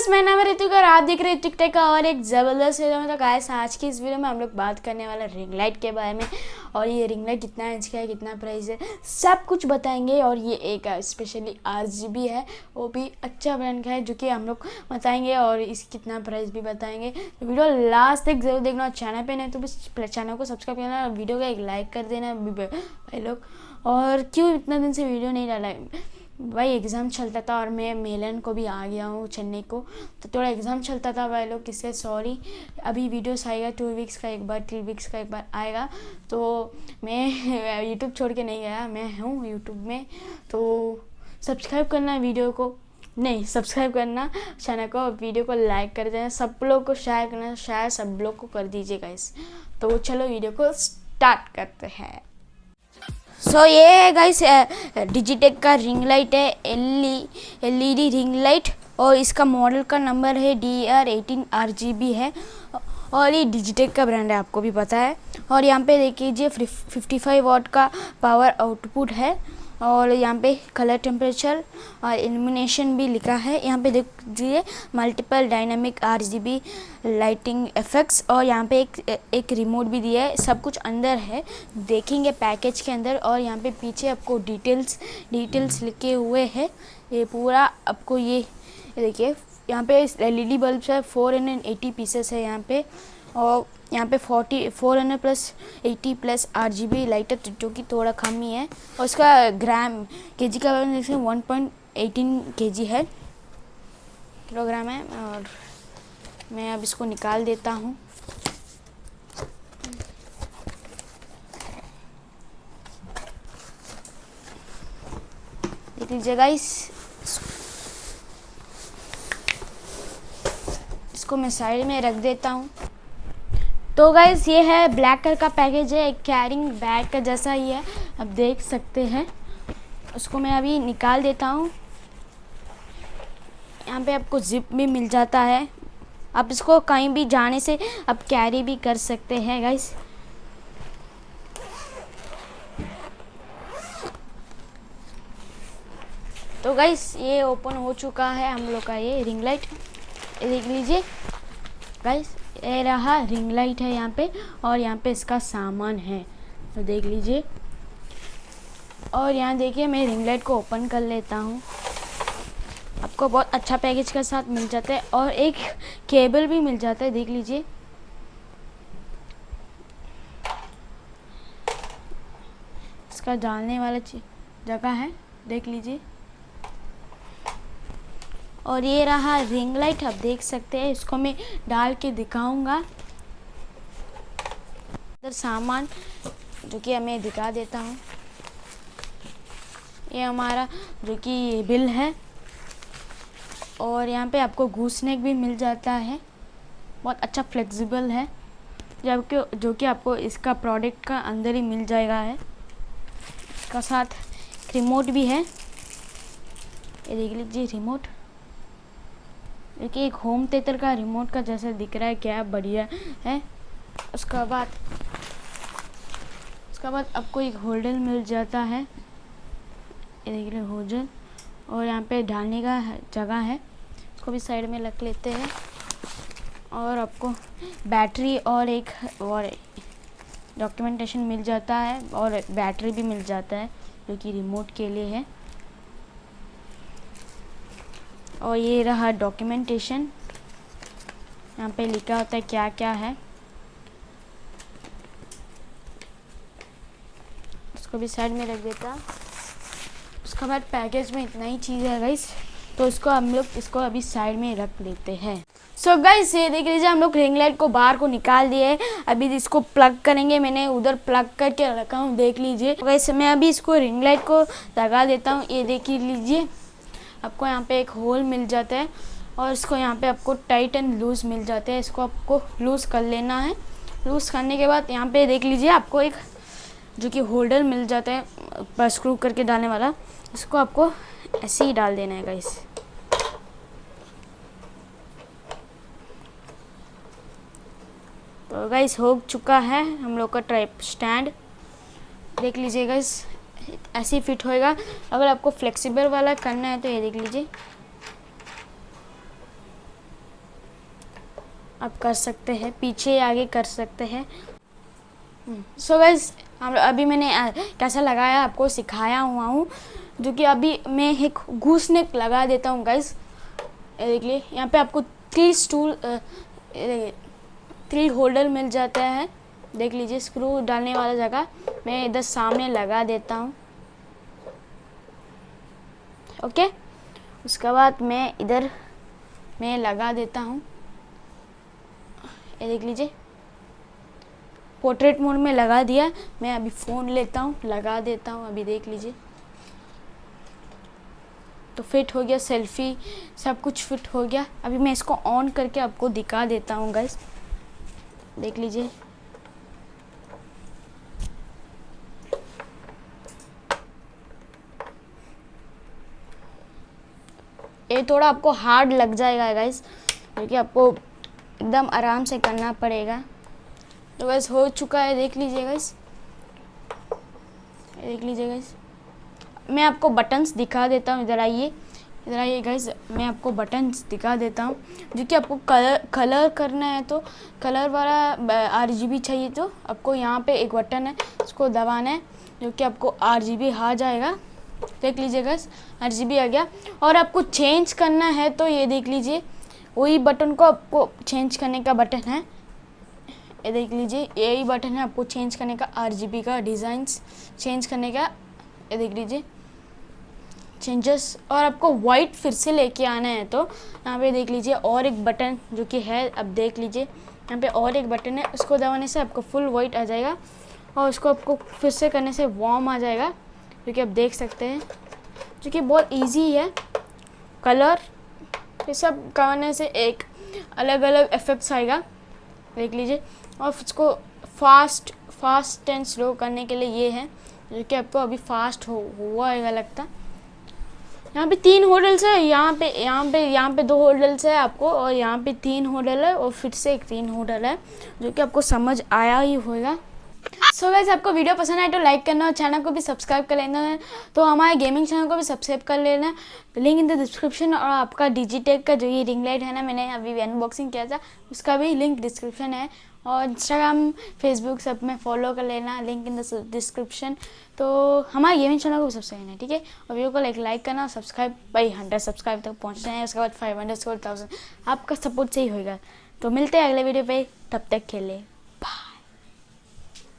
Guys, मेरा नाम है ऋतिक और आप देख रहे हैं टिक टेक का और एक ज़बरदस्त वीडियो में। तो गाइस, आज की इस वीडियो में हम लोग बात करने वाला रिंग लाइट के बारे में। और ये रिंग लाइट कितना इंच का है, कितना प्राइस है, सब कुछ बताएंगे। और ये एक स्पेशली RGB है, वो भी अच्छा ब्रांड का है जो कि हम लोग बताएंगे और इसकी कितना प्राइस भी बताएंगे। तो वीडियो लास्ट तक जरूर देखना। चैनल पे नहीं तो बस चैनल को सब्सक्राइब करना, वीडियो का एक लाइक कर देना भाई लोग। और क्यों इतना दिन से वीडियो नहीं डाला है भाई, एग्ज़ाम चलता था और मैं मेलन को भी आ गया हूँ चेन्नई को, तो थोड़ा एग्ज़ाम चलता था भाई लोग, इससे सॉरी। अभी वीडियोस आएगा 2 वीक्स का एक बार, 3 वीक्स का एक बार आएगा। तो मैं यूट्यूब छोड़ के नहीं गया, मैं हूँ यूट्यूब में। तो सब्सक्राइब करना वीडियो को, नहीं सब्सक्राइब करना चैनल को, वीडियो को लाइक कर देना, सब लोग को शेयर करना, शेयर सब लोग को कर दीजिएगा इस। तो चलो वीडियो को स्टार्ट करते हैं। सो ये है गाइस, डिजिटेक का रिंग लाइट है, LED रिंग लाइट। और इसका मॉडल का नंबर है DR18 RGB है। और ये डिजिटेक का ब्रांड है, आपको भी पता है। और यहाँ पे देख लीजिए 55 वाट का पावर आउटपुट है। और यहाँ पे कलर टेम्परेचर और इल्यूमिनेशन भी लिखा है। यहाँ पे देख लीजिए multiple dynamic RGB lighting effects. और यहाँ पे एक रिमोट भी दिया है। सब कुछ अंदर है, देखेंगे पैकेज के अंदर। और यहाँ पे पीछे आपको डिटेल्स लिखे हुए हैं। ये पूरा आपको ये देखिए, यहाँ पे LED बल्ब है, 480 पीसेस है यहाँ पे। और यहाँ पे 400 प्लस 80 प्लस RGB लाइट है, जो कि थोड़ा कम ही है। और उसका केजी का 1.18 kg है, किलोग्राम है। और मैं अब इसको निकाल देता हूँ। देख लीजिए गाइस, इसको मैं साइड में रख देता हूँ। तो गाइस, ये है ब्लैक कलर का पैकेज है, एक कैरिंग बैग का जैसा ही है, आप देख सकते हैं। उसको मैं अभी निकाल देता हूँ। यहाँ पे आपको जिप भी मिल जाता है, आप इसको कहीं भी जाने से आप कैरी भी कर सकते हैं गाइस। तो गाइस, ये ओपन हो चुका है हम लोग का ये रिंग लाइट। देख लीजिए गाइस, ये रहा रिंग लाइट है यहाँ पे। और यहाँ पे इसका सामान है, तो देख लीजिए। और यहाँ देखिए, मैं रिंग लाइट को ओपन कर लेता हूँ। आपको बहुत अच्छा पैकेज के साथ मिल जाता है और एक केबल भी मिल जाता है, देख लीजिए। इसका डालने वाला जगह है, देख लीजिए। और ये रहा रिंग लाइट, आप देख सकते हैं। इसको मैं डाल के दिखाऊंगा। इधर सामान जो कि मैं दिखा देता हूँ। ये हमारा जो कि बिल है। और यहाँ पे आपको गूसनेक भी मिल जाता है, बहुत अच्छा फ्लेक्सिबल है, जो कि आपको इसका प्रोडक्ट का अंदर ही मिल जाएगा है। इसका साथ रिमोट भी है, ये देख लीजिए रिमोट। देखिए, एक होम थिएटर का रिमोट का जैसा दिख रहा है, क्या बढ़िया है। उसका बाद आपको एक होल्डर मिल जाता है, ये देखिए होल्डर। और यहाँ पे डालने का जगह है, इसको भी साइड में रख लेते हैं। और आपको बैटरी और एक और डॉक्यूमेंटेशन मिल जाता है, और बैटरी भी मिल जाता है जो कि रिमोट के लिए है। और ये रहा डॉक्यूमेंटेशन, यहाँ पे लिखा होता है क्या क्या है। इसको भी साइड में रख देता। उसके बाद पैकेज में इतना ही चीज़ है गाइस, तो इसको हम लोग इसको अभी साइड में रख लेते हैं। सो गाइस, ये देख लीजिए, हम लोग रिंग लाइट को बाहर को निकाल दिए है। अभी इसको प्लग करेंगे, मैंने उधर प्लग करके रखा हूँ, देख लीजिए। गाइस, मैं अभी इसको रिंग लाइट को लगा देता हूँ। ये देख लीजिए, आपको यहाँ पे एक होल मिल जाता है। और इसको यहाँ पे आपको टाइट एंड लूज़ मिल जाते हैं। इसको आपको लूज़ कर लेना है। लूज़ करने के बाद यहाँ पे देख लीजिए, आपको एक जो कि होल्डर मिल जाता है पर स्क्रू करके डालने वाला। इसको आपको ऐसे ही डाल देना है गाइस। तो गाइस, हो चुका है हम लोग का ट्राइप स्टैंड, देख लीजिए गाइस, ऐसे ही फिट होएगा। अगर आपको फ्लेक्सिबल वाला करना है तो ये देख लीजिए, आप कर सकते हैं, पीछे आगे कर सकते हैं। सो गाइस हम अभी मैंने कैसा लगाया आपको सिखाया हुआ हूँ, जो कि अभी मैं एक घूसनेक लगा देता हूँ गाइस। देख लिए यहाँ पे आपको 3 होल्डर मिल जाता है। देख लीजिए स्क्रू डालने वाला जगह मैं इधर सामने लगा देता हूँ। ओके, उसके बाद मैं इधर मैं लगा देता हूँ। ये देख लीजिए पोर्ट्रेट मोड में लगा दिया। मैं अभी फ़ोन लेता हूँ, लगा देता हूँ। अभी देख लीजिए तो फिट हो गया, सेल्फी सब कुछ फिट हो गया। अभी मैं इसको ऑन करके आपको दिखा देता हूँ गाइस। देख लीजिए ये थोड़ा आपको हार्ड लग जाएगा गाइस, क्योंकि आपको एकदम आराम से करना पड़ेगा। तो गाइस हो चुका है, देख लीजिए गाइस, देख लीजिए गाइस। मैं आपको बटन्स दिखा देता हूँ, इधर आइए गाइस। मैं आपको बटन्स दिखा देता हूँ, जो कि आपको कलर करना है तो कलर वाला RGB चाहिए तो आपको यहाँ पे एक बटन है, उसको दबाना है, जो कि आपको RGB आ जाएगा। देख लीजिए गाइस RGB आ गया। और आपको चेंज करना है तो ये देख लीजिए वही बटन को आपको चेंज करने का बटन है। ये देख लीजिए यही बटन है आपको चेंज करने का, RGB का डिज़ाइंस चेंज करने का। ये देख लीजिए चेंजेस। और आपको वाइट फिर से लेके आना है तो यहाँ पे देख लीजिए और एक बटन जो कि है, अब देख लीजिए यहाँ पे और एक बटन है, उसको दबाने से आपको फुल वाइट आ जाएगा। और उसको आपको फिर से करने से वार्म आ जाएगा, जो कि आप देख सकते हैं, जो कि बहुत इजी है। कलर ये सब करने से एक अलग अलग इफेक्ट्स आएगा, देख लीजिए। और उसको फास्ट एंड स्लो करने के लिए ये है, जो कि आपको अभी फास्ट हुआ है लगता। यहाँ पे 3 होल्डर्स है, यहाँ पे 2 होल्डर्स है आपको, और यहाँ पे 3 होल्डर है, और फिर से एक 3 होल्डर है, जो कि आपको समझ आया ही होगा। सो गाइस आपको वीडियो पसंद आए तो लाइक करना और चैनल को भी सब्सक्राइब कर लेना है। तो हमारे गेमिंग चैनल को भी सब्सक्राइब कर लेना, लिंक इन द डिस्क्रिप्शन। और आपका डिजिटेक का जो ये रिंग लाइट है ना, मैंने अभी अनबॉक्सिंग किया था, उसका भी लिंक डिस्क्रिप्शन है। और इंस्टाग्राम फेसबुक सब में फॉलो कर लेना, लिंक इन द डिस्क्रिप्शन। तो हमारे गेमिंग चैनल को भी सब्सक्राइब करना है, ठीक है। और वीडियो को लाइक करना और सब्सक्राइब भाई 100 सब्सक्राइब तक पहुँचना है, उसके बाद 500 1000 आपका सपोर्ट से ही होगा। तो मिलते हैं अगले वीडियो पे, तब तक के लिए बाय।